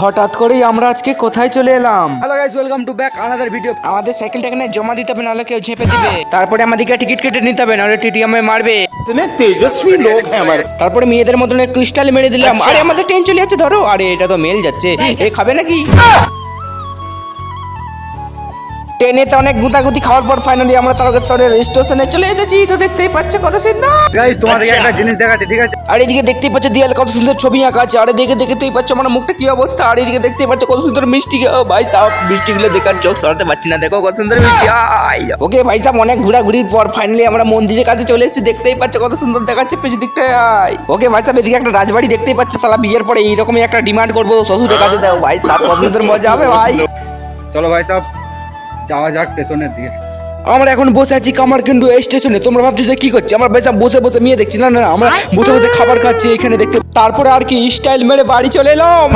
হঠাৎ করেই আমরা আজকে কোথায় চলে এলাম? Hello guys, welcome to back another video. আমাদের সাইকেলটাকে না জমা দিতে হবে, নাহলে কেউ ঝেপে দিবে। তারপরে আমাদেরকে টিকিট কেটে নিতে হবে, নাহলে টিটি আমায় মারবে। इतने तेजस्वी लोग हैं हमारे। তারপরে মেয়েদের মতন একটু স্টাইল মেরে দিলাম। আরে আমাদের ট্রেন চলে যাচ্ছে, ধরো। আরে এটা তো মেল যাচ্ছে, এ খাবে নাকি? ট্রেনে তো অনেক গুতাগুতি খাওয়ার পর ফাইনালি আমরা তারকেশ্বরের স্টেশনে চলে এসেছি। তো দেখতেই পাচ্ছ কত সুন্দর। গাইস, তোমাদেরকে একটা জিনিস দেখাচ্ছি, ঠিক আছে? আর এদিকে দেখতেই পাচ্ছ দেয়ালে কত সুন্দর ছবি আঁকা আছে। আর এদিকে দেখতেই পাচ্ছ আমার মুখটা কি অবস্থা। আর এদিকে দেখতেই পাচ্ছ কত সুন্দর মিষ্টি। ও ভাই সাহেব, মিষ্টিগুলো দেখার চোখ সরাতে পারছি না। দেখো কত সুন্দর মিষ্টি। ওকে ভাই সাহেব, অনেক ঘোরাঘুরির পর ফাইনালি আমরা মন্দিরের কাছে চলে এসেছি। দেখতেই পাচ্ছ কত সুন্দর দেখাচ্ছে পেছন দিকটায়। ওকে ভাই সাহেব, এদিকে একটা রাজবাড়ি দেখতেই পাচ্ছ। সালা বিয়ের পরে এইরকমই একটা ডিমান্ড করবো, শ্বশুরের কাছে দাও। ভাই সাহেব কত সুন্দর মজা হবে ভাই। চলো ভাই সাহেব, যাওয়া যাক স্টেশনের দিকে। আমরা এখন বসে আছি কামারকুন্ডু স্টেশনে। তোমরা ভাবছো যে কি করছি? আমরা বেশ বসে বসে মেয়ে দেখছি। না না, আমরা বসে বসে খাবার খাচ্ছি এখানে দেখতে। তারপরে আর কি স্টাইল মেরে বাড়ি চলে এলাম।